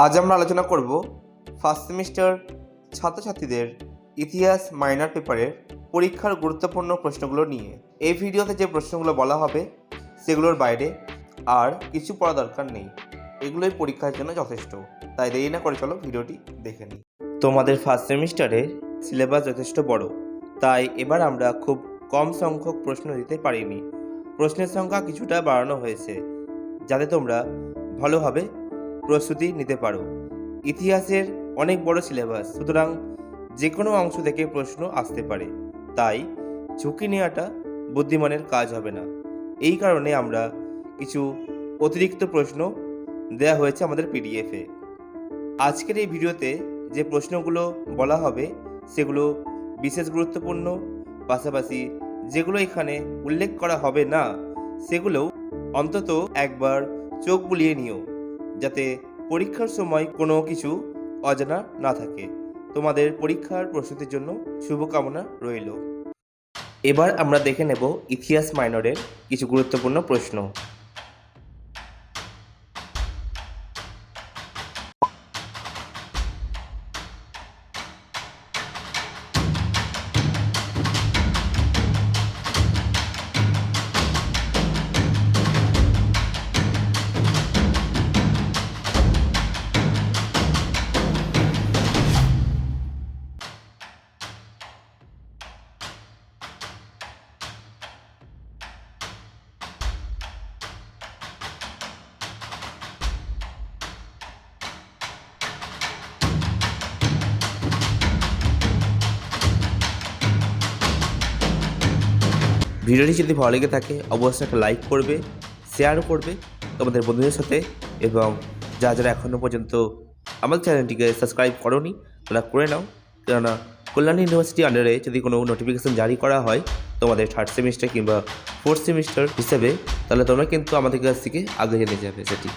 আজ আমরা আলোচনা করব ফার্স্ট সেমিস্টার ছাত্রছাত্রীদের ইতিহাস মাইনর পেপারের পরীক্ষার গুরুত্বপূর্ণ প্রশ্নগুলো নিয়ে। এই ভিডিওতে যে প্রশ্নগুলো বলা হবে সেগুলোর বাইরে আর কিছু পড়া দরকার নেই, এগুলোই পরীক্ষার জন্য যথেষ্ট। তাই দেরি না করে চলো ভিডিওটি দেখে নিই। তোমাদের ফার্স্ট সেমিস্টারের সিলেবাস যথেষ্ট বড়, তাই এবার আমরা খুব কম সংখ্যক প্রশ্ন দিতে পারিনি। প্রশ্নের সংখ্যা কিছুটা বাড়ানো হয়েছে যাতে তোমরা ভালোভাবে প্রস্তুতি নিতে পারো। ইতিহাসের অনেক বড় সিলেবাস, সুতরাং যে কোনো অংশ থেকে প্রশ্ন আসতে পারে, তাই ঝুঁকি নেওয়াটা বুদ্ধিমানের কাজ হবে না। এই কারণে আমরা কিছু অতিরিক্ত প্রশ্ন দেওয়া হয়েছে আমাদের পিডিএফে। আজকের এই ভিডিওতে যে প্রশ্নগুলো বলা হবে সেগুলো বিশেষ গুরুত্বপূর্ণ, পাশাপাশি যেগুলো এখানে উল্লেখ করা হবে না সেগুলোও অন্তত একবার চোখ বুলিয়ে নিও, যাতে পরীক্ষার সময় কোনো কিছু অজানা না থাকে। তোমাদের পরীক্ষার প্রস্তুতির জন্য শুভকামনা রইল। এবার আমরা দেখে নেব ইতিহাস মাইনরের কিছু গুরুত্বপূর্ণ প্রশ্ন। ভিডিওটি যদি ভালো লেগে থাকে অবশ্যই একটা লাইক করবে, শেয়ার করবে তোমাদের বন্ধুদের সাথে, এবং যারা এখনও পর্যন্ত আমাদের চ্যানেলটিকে সাবস্ক্রাইব করোনি তারা করে নাও। কেননা কল্যাণী ইউনিভার্সিটি আন্ডারে যদি কোনো নোটিফিকেশান জারি করা হয় তোমাদের থার্ড সেমিস্টার কিংবা ফোর্থ সেমিস্টার হিসেবে, তাহলে তোমরা কিন্তু আমাদের কাছ থেকে আগে জেনে যাবে সেটি।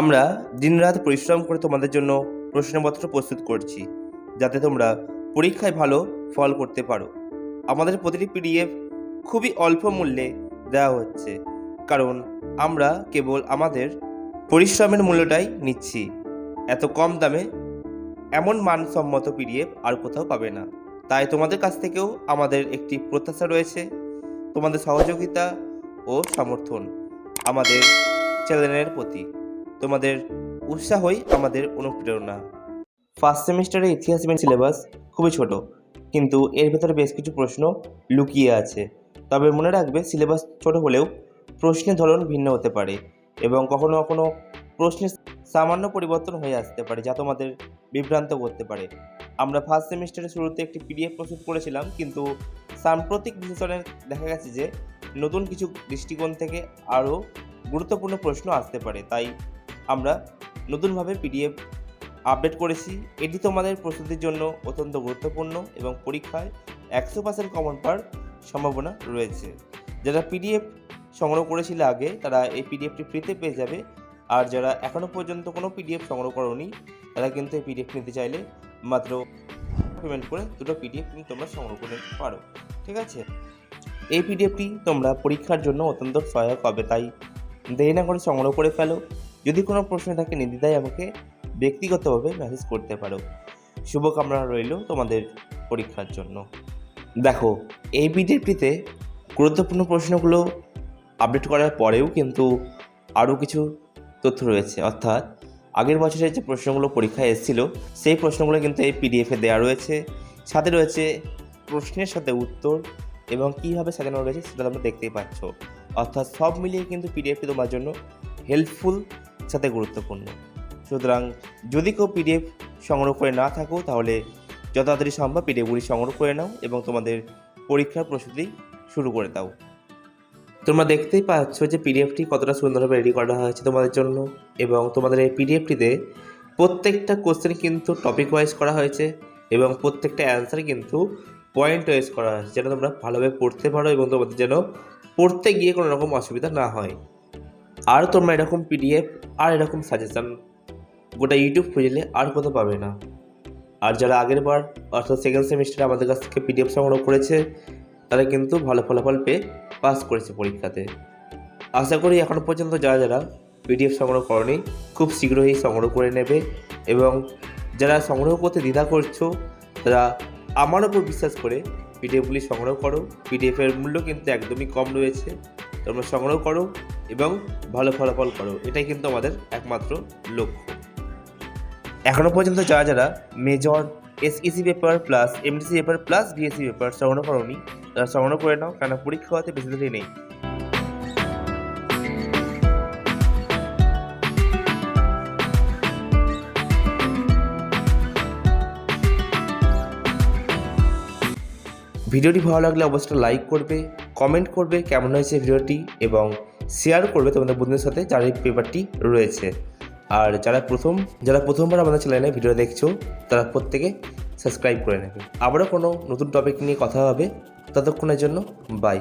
আমরা দিনরাত পরিশ্রম করে তোমাদের জন্য প্রশ্নপত্র প্রস্তুত করছি, যাতে তোমরা পরীক্ষায় ভালো ফল করতে পারো। আমাদের প্রতিটি পিডিএফ খুবই অল্প মূল্যে দেওয়া হচ্ছে, কারণ আমরা কেবল আমাদের পরিশ্রমের মূল্যটাই নিচ্ছি। এত কম দামে এমন মানসম্মত পিডিএফ আর কোথাও পাবে না। তাই তোমাদের কাছ থেকেও আমাদের একটি প্রত্যাশা রয়েছে, তোমাদের সহযোগিতা ও সমর্থন আমাদের চ্যানেলের প্রতি। তোমাদের উৎসাহই আমাদের অনুপ্রেরণা। ফার্স্ট সেমিস্টারের ইতিহাস সিলেবাস খুবই ছোট, কিন্তু এর ভেতরে বেশ কিছু প্রশ্ন লুকিয়ে আছে। তবে মনে রাখবে, সিলেবাস ছোট হলেও প্রশ্নের ধরন ভিন্ন হতে পারে এবং কখনো কখনো প্রশ্নের সামান্য পরিবর্তন হয়ে আসতে পারে, যা তোমাদের বিভ্রান্ত করতে পারে। আমরা ফার্স্ট সেমিস্টারের শুরুতে একটি পিডিএফ প্রস্তুত করেছিলাম, কিন্তু সাম্প্রতিক বিশ্লেষণে দেখা গেছে যে নতুন কিছু দৃষ্টিকোণ থেকে আরও গুরুত্বপূর্ণ প্রশ্ন আসতে পারে, তাই আমরা নতুনভাবে পিডিএফ আপডেট করেছি। এটি তোমাদের প্রস্তুতির জন্য অত্যন্ত গুরুত্বপূর্ণ এবং পরীক্ষায় 100% কমন পাওয়ার সম্ভাবনা রয়েছে। যারা পিডিএফ সংগ্রহ করেছিল আগে, তারা এই পিডিএফটি ফ্রিতে পেয়ে যাবে, আর যারা এখনও পর্যন্ত কোনো পিডিএফ সংগ্রহ করোনি তারা কিন্তু এই পিডিএফ নিতে চাইলে মাত্র পেমেন্ট করে দুটো পিডিএফ কিন্তু তোমরা সংগ্রহ করে নিতে পারো। ঠিক আছে, এই পিডিএফটি তোমরা পরীক্ষার জন্য অত্যন্ত সহায়ক হবে, তাই দেরি না করে সংগ্রহ করে ফেলো। যদি কোনো প্রশ্ন থাকে নির্দ্বিধায় আমাকে ব্যক্তিগতভাবে মেসেজ করতে পারো। শুভকামনা রইল তোমাদের পরীক্ষার জন্য। দেখো, এই পিডিএফটিতে গুরুত্বপূর্ণ প্রশ্নগুলো আপডেট করার পরেও কিন্তু আরও কিছু তথ্য রয়েছে, অর্থাৎ আগের বছরের যে প্রশ্নগুলো পরীক্ষায় এসেছিল সেই প্রশ্নগুলো কিন্তু এই পিডিএফে দেওয়া রয়েছে। সাথে রয়েছে প্রশ্নের সাথে উত্তর এবং কীভাবে সাজানো রয়েছে সেটা তোমরা দেখতেই পাচ্ছ। অর্থাৎ সব মিলিয়ে কিন্তু পিডিএফটি তোমার জন্য হেল্পফুল, সাথে গুরুত্বপূর্ণ। সুতরাং যদি কেউ পিডিএফ সংগ্রহ করে না থাকো, তাহলে যত তাড়াতাড়ি সম্ভব পিডিএফগুলি সংগ্রহ করে নাও এবং তোমাদের পরীক্ষার প্রস্তুতি শুরু করে দাও। তোমরা দেখতেই পাচ্ছ যে পিডিএফটি কতটা সুন্দরভাবে রেডি করা হয়েছে তোমাদের জন্য, এবং তোমাদের এই পিডিএফটিতে প্রত্যেকটা কোশ্চেন কিন্তু টপিক ওয়াইজ করা হয়েছে এবং প্রত্যেকটা অ্যান্সার কিন্তু পয়েন্ট ওয়াইজ করা হয়েছে, যেন তোমরা ভালোভাবে পড়তে পারো এবং তোমাদের যেন পড়তে গিয়ে কোনো রকম অসুবিধা না হয়। আর তোমরা এরকম পিডিএফ আর এরকম সাজেশান গোটা ইউটিউব খুঁজলে আর কোথাও পাবে না। আর যারা আগের বার অর্থাৎ সেকেন্ড সেমিস্টারে আমাদের কাছ থেকে পিডিএফ সংগ্রহ করেছে তারা কিন্তু ভালো ফলাফল পেয়ে পাস করেছে পরীক্ষাতে। আশা করি এখনও পর্যন্ত যারা পিডিএফ সংগ্রহ করনি খুব শীঘ্রই সংগ্রহ করে নেবে, এবং যারা সংগ্রহ করতে দ্বিধা করছো তারা আমার ওপর বিশ্বাস করে পিডিএফগুলি সংগ্রহ করো। পিডিএফের মূল্য কিন্তু একদমই কম রয়েছে, তোমরা সংগ্রহ করো এবং ভালো ফলাফল করো, এটাই কিন্তু আমাদের একমাত্র লক্ষ্য। এখনও পর্যন্ত যারা major SEC paper plus MDC paper plus BSc paper সংগ্রহ করোনি তারা সংগ্রহ করে নাও, কেন পরীক্ষা হতে বেশি দেরি নেই। ভিডিওটি ভালো লাগলে অবশ্যই লাইক করবে, কমেন্ট করবে কেমন হয়েছে ভিডিওটি, এবং শেয়ার করবে তোমাদের বন্ধুদের সাথে যার এই পেপারটি রয়েছে। আর যারা প্রথমবার আমাদের চ্যানেলে ভিডিও দেখছো তারা প্রত্যেকে সাবস্ক্রাইব করে নেবে। আবারও কোনো নতুন টপিক নিয়ে কথা হবে, ততক্ষণের জন্য বাই।